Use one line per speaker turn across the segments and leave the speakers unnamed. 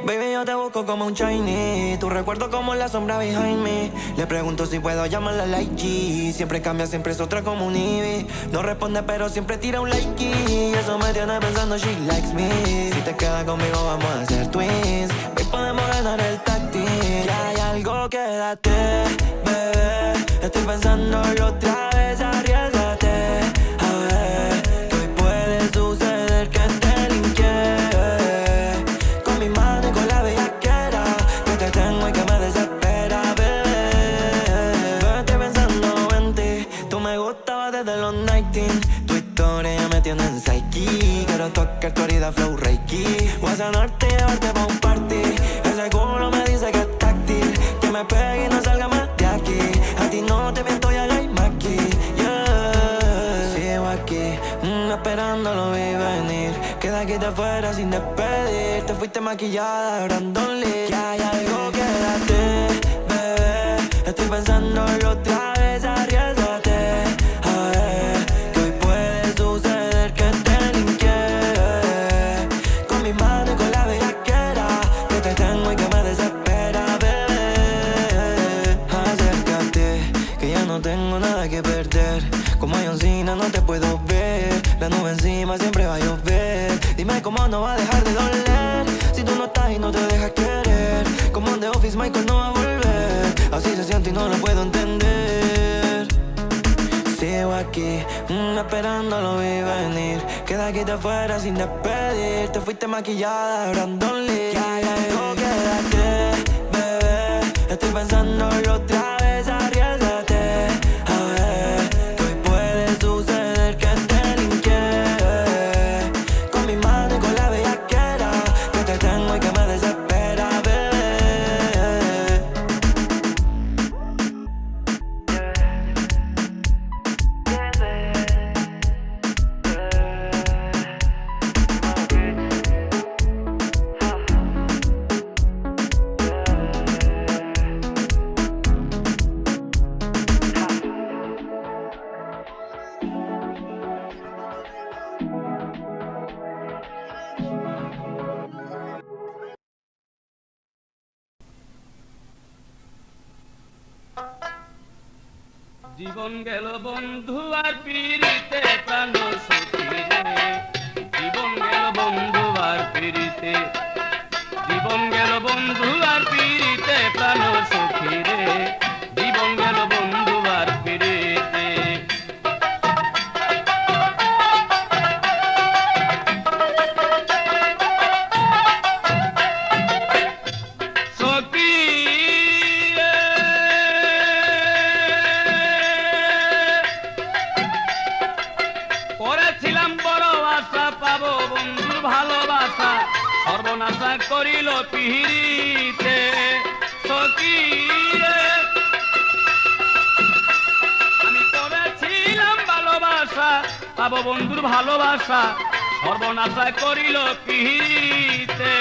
Baby, yo te busco como un Chinese. Tu recuerdo como la sombra behind me. Le pregunto si puedo llamarla like G. Siempre cambia, siempre es otra como un Ivy. No responde, pero siempre tira un like. Y eso me tiene pensando, she likes me. Si te quedas conmigo, vamos a ser twins. Hoy podemos ganar el táctil. Que hay algo, quédate, bebé. Estoy pensándolo otra vez, arriesgate. A ver, que hoy puede suceder que te linké. Con mi mano y con la bellaquera que te tengo y que me desespera, bebé. Estoy pensando en ti. Tú me gustabas desde los 19. Tu historia ya me tiene en psyche. Quiero tocar tu herida flow reiki. Voy a sanarte y llevarte pa' un party. Ese culo me dice que es táctil. Que me pegue y no salga más de aquí. A ti no te miento, ya hay maqui, yeah. Sigo aquí, esperando lo vi venir. Queda aquí de afuera sin despedir. Te fuiste maquillada, Brandon Lee. Que hay algo, quédate, bebé. Estoy pensándolo otra vez, arriesgate. A ver, que hoy puede suceder que te linké. Con mi mano y con la bellaquera que te tengo y que me desespera, bebé. Acércate, que ya no tengo nada que perder. Como John Cena no te puedo ver. La nube encima siempre va a llover. Dime cómo no va a dejar de doler. Si tú no estás y no te dejas querer. Como en The Office Michael no va a volver. Así se siente y no lo puedo entender. Sigo aquí, esperando lo vi venir. Queda aquí de afuera sin despedir. Te fuiste maquillada, Brandon Lee. Que hay algo, quédate, bebé. Estoy pensándolo otra vez, arriesgate. A ver, que hoy puede suceder que te linké. Con mi mano y con la bellaquera que te tengo y que me desespera, bebé.
জীবন গেল বন্ধু আর পিরিতে প্রাণ সখী রে। জীবন গেল বন্ধু আর পিরিতে। জীবন গেল বন্ধু আর পিরিতে প্রাণ সখী রে। জীবন গেল বন্ধু আর পিরিতে। সখী করেছিলাম বড় আশা পাবো বন্ধুর ভালোবাসা। সর্বনাশা করিল পিহিরিতে। সখী আমি করেছিলাম ভালোবাসা পাবো বন্ধুর ভালোবাসা। সর্বনাশা করিল পিহিরিতে।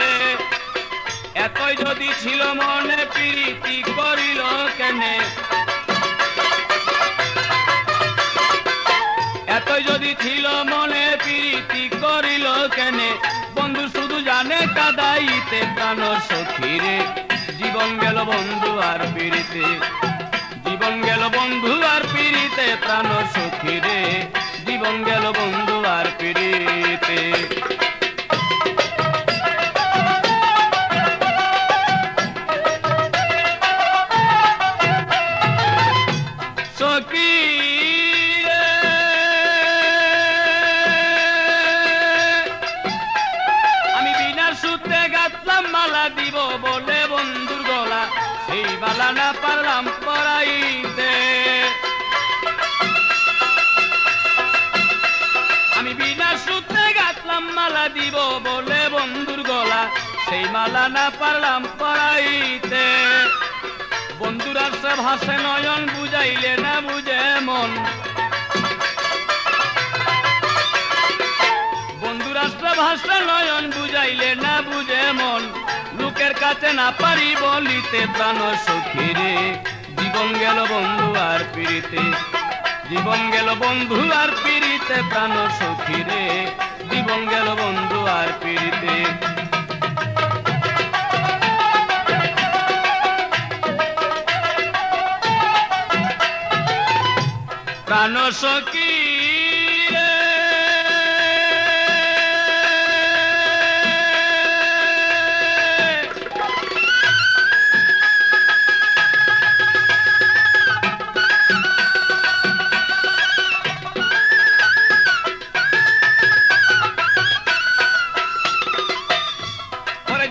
এতই যদি ছিল মনে প্রীতি করিল কেনে। এতই যদি ছিল মনে প্রীতি করিল কেনে। বন্ধু শুধু জানে কাদাইতে প্রাণ সখী রে। জীবন গেল বন্ধু আর পিরিতে। জীবন গেল বন্ধু আর পিরিতে প্রাণ সখী রে। জীবন গেল বন্ধু আর পিরিতে। সখী আমি বিনা সূত্রে গাঁথলাম মালা দিব বলে বন্ধুর গলা। সেই মালা না পারলাম পরাইতে। আমি বিনা সূত্রে গাঁথলাম মালা দিব বলে বন্ধুর গলা। সেই মালা না পারলাম পরাইতে। বন্ধুরা সে ভাসে নয়ন বুঝাইলে না বুঝে মন। বন্ধুরা সে ভাসে নয়ন বুঝাইলে না বুঝে মন। লোকের কাছে না পারি বলিতে প্রাণ সখী রে। জীবন গেল বন্ধু আর পিরিতে। জীবন গেল বন্ধু আর পিরিতে প্রাণ সখী রে। জীবন গেল বন্ধু আর পিরিতে। প্রাণ সখী রে।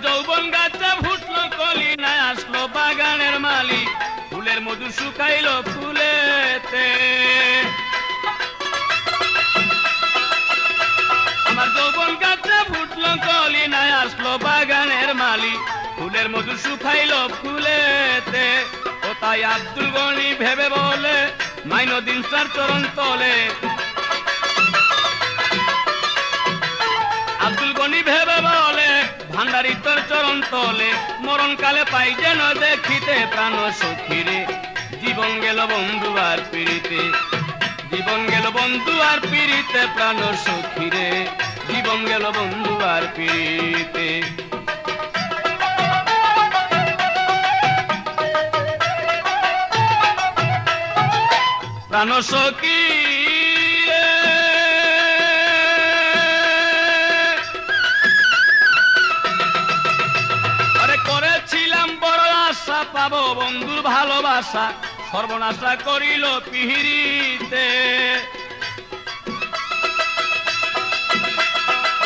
যৌবন গাছে ফুটলো কলি না আসলো বাগানের মালি ফুলের মধু শুকাইলো ফুলেতে আমার যৌবন গাছে ফুটলো কলি না আসলো বাগানের মালি ফুলের মধু শুকাইলো ফুলেতে ও তাই আব্দুল গনি ভেবে বলে মাইনুদ্দিন স্যার চরণ তলে আব্দুল গনি ভেবে বলে ভান্ডারি তোর চরণ তলে মরণ কালে পাই যেন দেখিতে প্রাণ সখী রে। জীবন গেল বন্ধু আর পিড়িতে জীবন গেল বন্ধু আর পিড়িতে প্রাণ সখী রে। জীবন গেল বন্ধু আর পিড়িতে প্রাণ সখী পাবো বন্ধুর ভালোবাসা সর্বনাশা করিল পিহিরিতে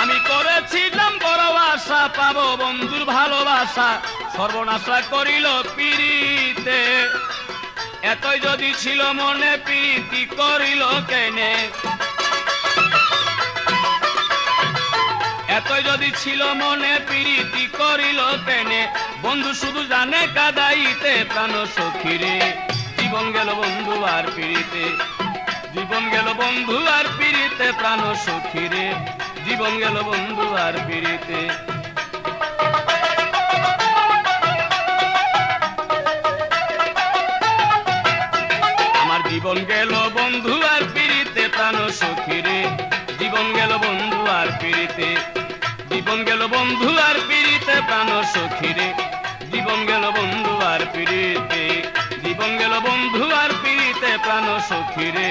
আমি করেছিলাম বড় আশা পাবো বন্ধুর ভালোবাসা সর্বনাশা করিল পিরিতে এতই যদি ছিল মনে প্রীতি করিল কেনে এতই যদি ছিল মনে প্রীতি করিল কেনে বন্ধু শুধু জানে কাদাইতে প্রাণ সখী রে। জীবন গেল বন্ধু আর পিড়িতে জীবন গেল বন্ধু আর পিড়িতে প্রাণ সখী রে। জীবন গেল বন্ধু আর পিড়িতে আমার জীবন গেল বন্ধু আর পিড়িতে প্রাণ সখী রে। জীবন গেল বন্ধু আর পিড়িতে জীবন গেল বন্ধু আর পিড়িতে প্রাণ সখী রে। জীবন গেল বন্ধু আর পিড়িতে জীবন গেল বন্ধু আর পিড়িতে প্রাণ সখী রে।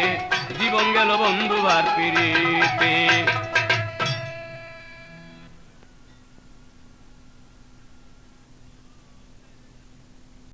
জীবন গেল বন্ধু আর পিড়িতে।